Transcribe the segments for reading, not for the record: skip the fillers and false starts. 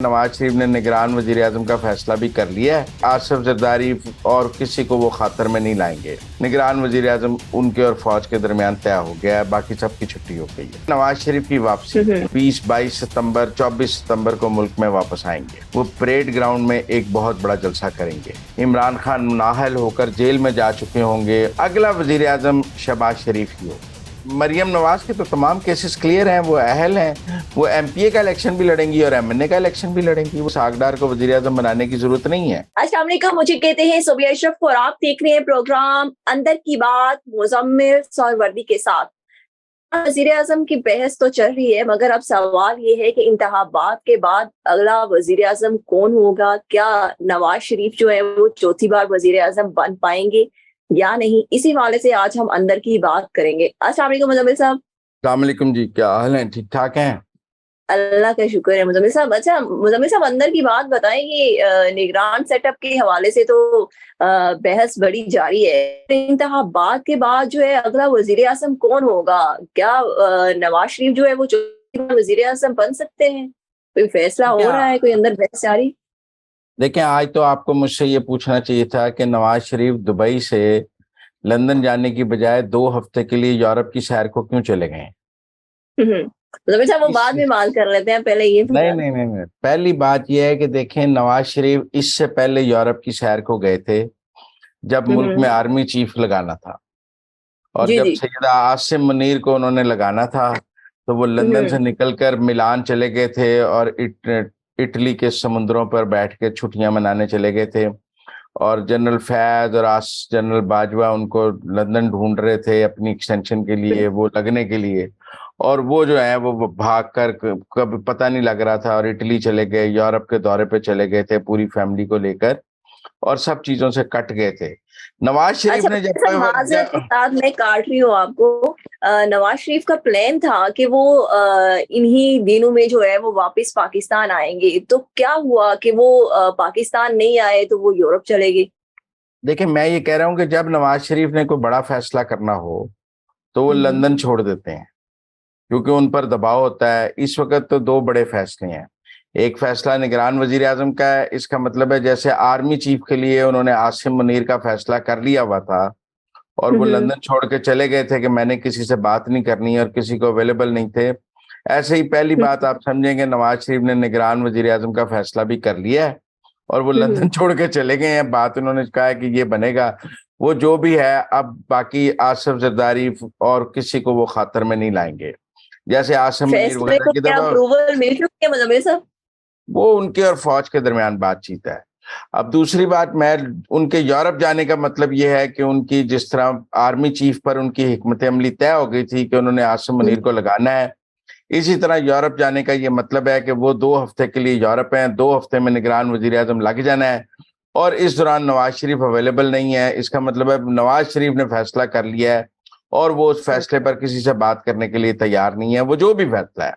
नवाज शरीफ ने निगरान वजीर आजम का फैसला भी कर लिया है। आसिफ जरदारी और किसी को वो खातर में नहीं लाएंगे। निगरान वजीर आजम उनके और फौज के दरमियान तय हो गया है, बाकी सबकी छुट्टी हो गई है। नवाज शरीफ की वापसी 20-22 सितंबर 24 सितंबर को मुल्क में वापस आएंगे। वो परेड ग्राउंड में एक बहुत बड़ा जलसा करेंगे। इमरान खान नाअहल होकर जेल में जा चुके होंगे। अगला वजीर आजम शहबाज शरीफ ही हो। मरियम नवाज के तो तमाम केसेस क्लियर हैं, वो अहल हैं। वो एमपीए का इलेक्शन भी लड़ेंगी और एमएनए का इलेक्शन भी लड़ेंगी। वो सागदार को वजीर आजम बनाने की जरूरत नहीं है। अस्सलाम वालेकुम, मुझे कहते हैं सोबिया अशरफ और आप देख रहे हैं प्रोग्राम अंदर की बात मुजम्मिल वर्दी के साथ। वजीर आजम की बहस तो चल रही है, मगर अब सवाल ये है कि इंतखाबात के बाद अगला वजीर आजम कौन होगा। क्या नवाज शरीफ जो है वो चौथी बार वजीर आजम बन पाएंगे या नहीं। इसी हवाले से आज हम अंदर की बात करेंगे। अस्सलाम वालेकुम मुजम्मिल साहब। अस्सलाम वालेकुम जी, क्या हाल है? ठीक ठाक हैं? अल्लाह का शुक्र है मुजम्मिल साहब। अच्छा मुजम्मिल साहब, अंदर की बात बताएं कि निगरान सेटअप के हवाले से तो बहस बड़ी जारी है। इंतखाबात के बाद जो है अगला वजीर आजम कौन होगा। क्या नवाज शरीफ जो है वो वजीर आजम बन सकते हैं? कोई फैसला हो रहा है, कोई अंदर बहस जारी? देखें, आज तो आपको मुझसे ये पूछना चाहिए था कि नवाज शरीफ दुबई से लंदन जाने की बजाय 2 हफ्ते के लिए यूरोप की सैर को क्यों चले गए? मुजम्मिल साहब वो बाद में बात कर लेते हैं, पहले ये नहीं नहीं नहीं नहीं, पहली बात यह है कि देखें, नवाज शरीफ इससे पहले यूरोप की सैर को गए थे जब मुल्क में आर्मी चीफ लगाना था, और जी जब जी। सैयदा आसिम मुनीर को उन्होंने लगाना था तो वो लंदन से निकलकर मिलान चले गए थे और इटली के समुद्रों पर बैठ के छुट्टियां मनाने चले गए थे। और जनरल फैज और जनरल बाजवा उनको लंदन ढूंढ रहे थे अपनी एक्सटेंशन के लिए, वो लगने के लिए। और वो जो है वो भाग कर कभी पता नहीं लग रहा था और इटली चले गए, यूरोप के दौरे पे चले गए थे पूरी फैमिली को लेकर, और सब चीजों से कट गए थे। नवाज शरीफ अच्छा, ने माजरत के साथ मैं काट रही हूँ आपको। नवाज शरीफ का प्लान था कि वो इन्हीं दिनों में जो है वो वापस पाकिस्तान आएंगे, तो क्या हुआ कि वो पाकिस्तान नहीं आए तो वो यूरोप चले गए? देखिए, मैं ये कह रहा हूँ कि जब नवाज शरीफ ने कोई बड़ा फैसला करना हो तो वो लंदन छोड़ देते हैं, क्योंकि उन पर दबाव होता है। इस वक्त तो 2 बड़े फैसले हैं। एक फैसला निगरान वजीर आजम का है। इसका मतलब है जैसे आर्मी चीफ के लिए उन्होंने आसिम मुनीर का फैसला कर लिया हुआ था और वो लंदन छोड़ के चले गए थे कि मैंने किसी से बात नहीं करनी और किसी को अवेलेबल नहीं थे। ऐसे ही पहली बात आप समझेंगे, नवाज शरीफ ने निगरान वजीर आजम का फैसला भी कर लिया है और वो लंदन छोड़ के चले गए हैं। बात उन्होंने कहा है कि ये बनेगा, वो जो भी है। अब बाकी आसिफ जरदारी और किसी को वो खातर में नहीं लाएंगे। जैसे आसिम मुनीर फैसले वगैरह को की क्या दफा, अप्रूवल मिल चुकी है मुजम्मिल साहब? वो उनके और फौज के दरमियान बातचीत है। अब दूसरी बात, मैं उनके यूरोप जाने का मतलब यह है कि उनकी जिस तरह आर्मी चीफ पर उनकी हिकमत अमली तय हो गई थी कि उन्होंने आसिम मुनीर को लगाना है, इसी तरह यूरोप जाने का ये मतलब है कि वो 2 हफ्ते के लिए यूरोप हैं। 2 हफ्ते में निगरान वजीर आजम लग जाना है और इस दौरान नवाज शरीफ अवेलेबल नहीं है। इसका मतलब है नवाज शरीफ ने फैसला कर लिया है और वो उस फैसले पर किसी से बात करने के लिए तैयार नहीं है, वो जो भी फैसला है।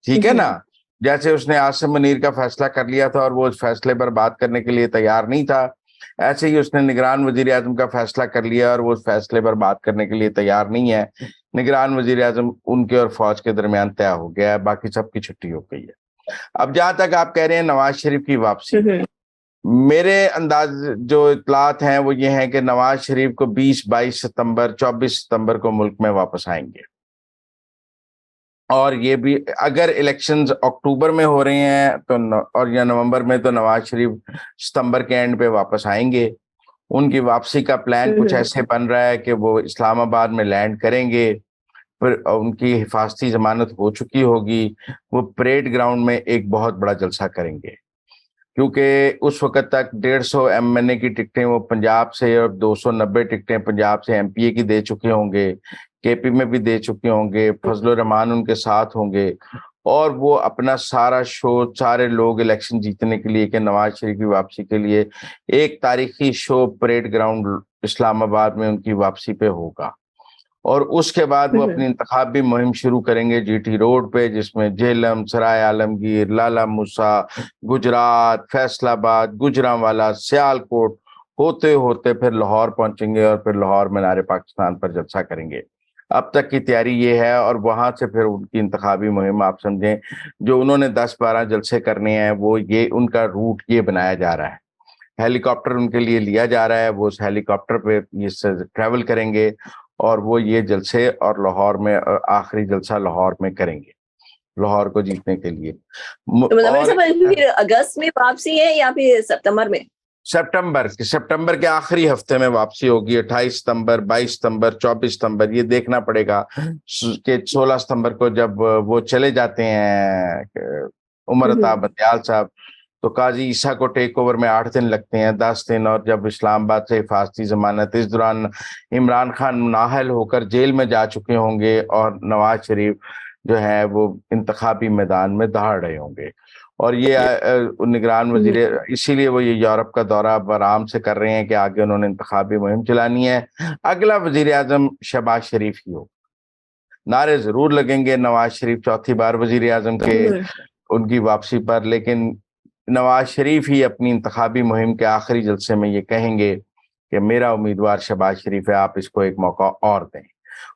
ठीक है ना? जैसे उसने आसिम मुनीर का फैसला कर लिया था और वो उस फैसले पर बात करने के लिए तैयार नहीं था, ऐसे ही उसने निगरान वजीर आजम का फैसला कर लिया और वो उस फैसले पर बात करने के लिए तैयार नहीं है। निगरान वजीर आजम उनके और फौज के दरमियान तय हो गया है, बाकी सबकी छुट्टी हो गई है। अब जहां तक आप कह रहे हैं नवाज शरीफ की वापसी, मेरे अंदाज जो इतलात हैं वो ये हैं कि नवाज शरीफ को 20-22 सितंबर 24 सितंबर को मुल्क में वापस आएंगे। और ये भी अगर इलेक्शंस अक्टूबर में हो रहे हैं तो और या नवंबर में, तो नवाज शरीफ सितंबर के एंड पे वापस आएंगे। उनकी वापसी का प्लान कुछ ऐसे बन रहा है कि वो इस्लामाबाद में लैंड करेंगे, फिर उनकी हिफाजती जमानत हो चुकी होगी, वो परेड ग्राउंड में एक बहुत बड़ा जलसा करेंगे। क्योंकि उस वक्त तक 150 एमएनए की टिकटें वो पंजाब से और 290 टिकटें पंजाब से एमपीए की दे चुके होंगे, केपी में भी दे चुके होंगे, फजलुर रहमान उनके साथ होंगे, और वो अपना सारा शो, सारे लोग इलेक्शन जीतने के लिए कि नवाज शरीफ की वापसी के लिए एक तारीखी शो परेड ग्राउंड इस्लामाबाद में उनकी वापसी पे होगा। और उसके बाद वो अपनी इंतखाबी मुहिम शुरू करेंगे जीटी रोड पे, जिसमें झेलम, सराय आलमगीर, लाला मूसा, गुजरात, फैसलाबाद, गुजरांवाला, सियालकोट होते होते फिर लाहौर पहुंचेंगे और फिर लाहौर मीनार पाकिस्तान पर जलसा करेंगे। अब तक की तैयारी ये है, और वहां से फिर उनकी इंतखाबी मुहिम आप समझें, जो उन्होंने 10-12 जलसे करने हैं, वो ये उनका रूट ये बनाया जा रहा है। हेलीकॉप्टर उनके लिए लिया जा रहा है, वो उस हेलीकॉप्टर पे ये ट्रैवल करेंगे और वो ये जलसे और लाहौर में आखिरी जलसा लाहौर में करेंगे, लाहौर को जीतने के लिए। तो मतलब और फिर अगस्त में वापसी है या फिर सितंबर में? सितंबर के आखिरी हफ्ते में वापसी होगी। 28 सितंबर, 22 सितंबर, 24 सितंबर, ये देखना पड़ेगा कि 16 सितंबर को जब वो चले जाते हैं उमर अता बंदयाल साहब, तो काजी ईसा को टेक ओवर में 8 दिन लगते हैं, 10 दिन। और जब इस्लामाबाद से हिफाजती जमानत, इस दौरान इमरान खान नाअहल होकर जेल में जा चुके होंगे और नवाज शरीफ जो है वो इंतखाबी मैदान में दहाड़ रहे होंगे। और ये निगरान वजीर, इसीलिए वो ये यूरोप का दौरा अब आराम से कर रहे हैं कि आगे उन्होंने इंतखाबी मुहिम चलानी है। अगला वजीर आजम शहबाज शरीफ ही हो। नारे जरूर लगेंगे नवाज शरीफ चौथी बार वजीर आजम के उनकी वापसी पर, लेकिन नवाज शरीफ ही अपनी इंतखाबी मुहिम के आखिरी जलसे में ये कहेंगे कि मेरा उम्मीदवार शहबाज शरीफ है, आप इसको एक मौका और दें।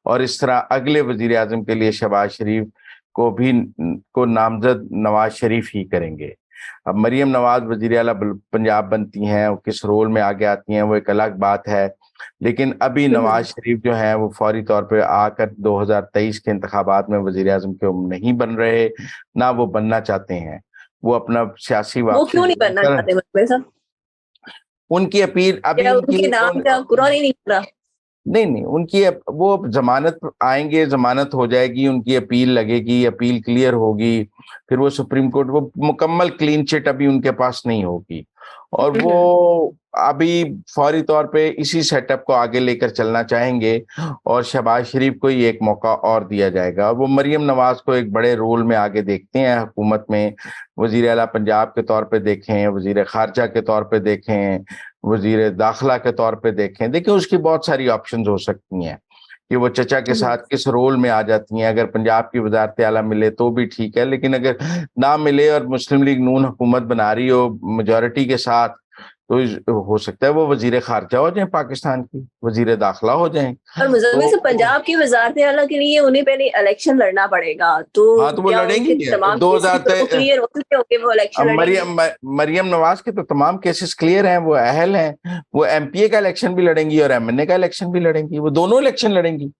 और इस तरह अगले वजीर आजम के लिए शहबाज शरीफ को नामजद नवाज शरीफ ही करेंगे। अब मरियम नवाज वजीर आला पंजाब बनती हैं, वो किस रोल में आगे आती हैं वो एक अलग बात है, लेकिन अभी नवाज शरीफ जो हैं वो फौरी तौर पे आकर 2023 के इंतखाबात में वजीर आजम के नहीं बन रहे, ना वो बनना चाहते हैं। वो अपना सियासी वो क्यों नहीं बनना चाहते मतलब साहब? उनकी अपील अभी उनके नाम का कुरान ही नहीं पड़ा। नहीं, उनकी वो जमानत आएंगे, जमानत हो जाएगी, उनकी अपील लगेगी, अपील क्लियर होगी, फिर वो सुप्रीम कोर्ट, वो मुकम्मल क्लीन चिट अभी उनके पास नहीं होगी, और वो अभी फौरी तौर पे इसी सेटअप को आगे लेकर चलना चाहेंगे और शहबाज शरीफ को ही एक मौका और दिया जाएगा। और वो मरियम नवाज को एक बड़े रोल में आगे देखते हैं हुकूमत में, वजीर आला पंजाब के तौर पे देखें, वजीर खारजा के तौर पे देखें, वजीर दाखिला के तौर पे देखें। देखिए उसकी बहुत सारी ऑप्शंस हो सकती हैं कि वो चचा के साथ किस रोल में आ जाती हैं। अगर पंजाब की वजारत आला मिले तो भी ठीक है, लेकिन अगर ना मिले और मुस्लिम लीग नून हुकूमत बना रही हो मेजॉरिटी के साथ, तो हो सकता है वो वजीर खारजा हो जाए, पाकिस्तान की वजीर दाखिला हो जाए। और मुजम्मिल से पंजाब की वजारत आला के लिए उन्हें पहले इलेक्शन लड़ना पड़ेगा, तो हाँ, तो वो क्या लड़ेंगी। उनके तमाम 2023 क्लियर हो चुके होंगे वो इलेक्शन लड़ेंगे? मरियम नवाज के तो तमाम केसेस क्लियर हैं, वो अहल हैं, वो एमपीए का इलेक्शन भी लड़ेंगी और एमएनए का इलेक्शन भी लड़ेंगी, वो दोनों इलेक्शन लड़ेंगी।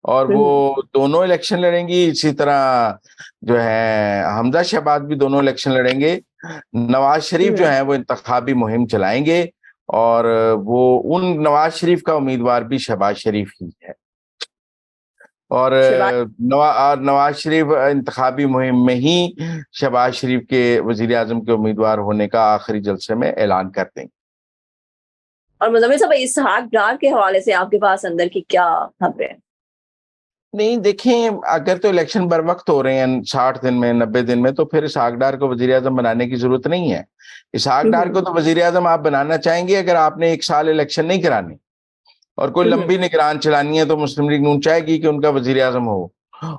और वो दोनों इलेक्शन लड़ेंगी। इसी तरह जो है हमजा शहबाज भी दोनों इलेक्शन लड़ेंगे। नवाज शरीफ जो है वो इंतखाबी मुहिम चलाएंगे, और वो उन नवाज शरीफ का उम्मीदवार भी शहबाज शरीफ ही है। और नवाज शरीफ इंतखाबी मुहिम में ही शहबाज शरीफ के वजीर आजम के उम्मीदवार होने का आखिरी जलसे में ऐलान कर देंगे। और मुजम्मिल साहब इसहाक डार के हवाले से आपके पास अंदर की क्या खबरें हैं? नहीं, देखें, अगर तो इलेक्शन बर वक्त हो रहे हैं 60 दिन में, 90 दिन में, तो फिर इसहाक डार को वजीर आजम बनाने की जरूरत नहीं है। इसहाक डार को तो वजीर आजम आप बनाना चाहेंगे अगर आपने 1 साल इलेक्शन नहीं करानी और कोई लंबी निगरान चलानी है, तो मुस्लिम लीग नून चाहेगी कि उनका वजीर आजम हो।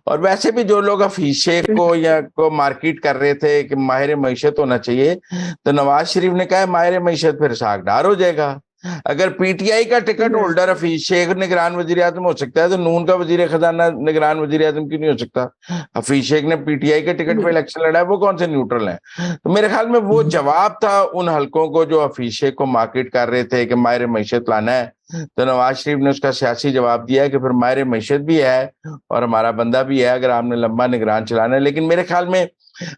और वैसे भी जो लोग हफीज शेख को मार्केट कर रहे थे कि माहिर मईशत होना चाहिए, तो नवाज शरीफ ने कहा माहिर मईशत फिर इसहाक डार हो जाएगा। अगर पीटीआई का टिकट होल्डर हफीज शेख निगरान वजीर आजम हो सकता है, तो नून का वजीर खजाना निगरान वजीर आजम क्यों नहीं हो सकता? हफीज शेख ने पीटीआई के टिकट पे इलेक्शन लड़ा है, वो कौन से न्यूट्रल है? तो मेरे ख्याल में वो जवाब था उन हलकों को जो हफीज शेख को मार्केट कर रहे थे कि माहिर मईशत लाना है। तो नवाज शरीफ ने उसका सियासी जवाब दिया है कि फिर माहिर मईशत भी है और हमारा बंदा भी है अगर आपने लंबा निगरान चलाना है। लेकिन मेरे ख्याल में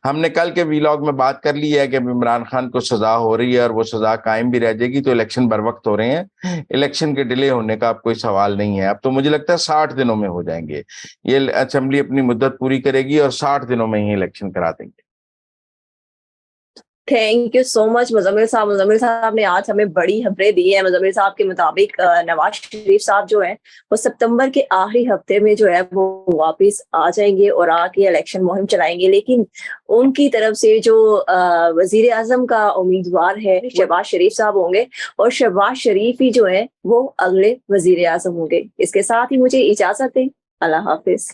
हमने कल के वीलॉग में बात कर ली है कि इमरान खान को सजा हो रही है और वो सजा कायम भी रह जाएगी, तो इलेक्शन बर वक्त हो रहे हैं, इलेक्शन के डिले होने का अब कोई सवाल नहीं है। अब तो मुझे लगता है 60 दिनों में हो जाएंगे, ये असेंबली अपनी मुद्दत पूरी करेगी और 60 दिनों में ही इलेक्शन करा देंगे। Thank you so much Muzammil साहब ने आज हमें बड़ी खबरें दी है। मुजम्मिल साहब के मुताबिक नवाज शरीफ साहब जो है वो सितंबर के आखिरी हफ्ते में जो है वो वापस आ जाएंगे और आके इलेक्शन मुहिम चलाएंगे, लेकिन उनकी तरफ से जो वजीर आजम का उम्मीदवार है शहबाज शरीफ साहब होंगे और शहबाज शरीफ ही जो है वो अगले वजीर आजम होंगे। इसके साथ ही मुझे इजाजत दें, अल्लाह हाफिज।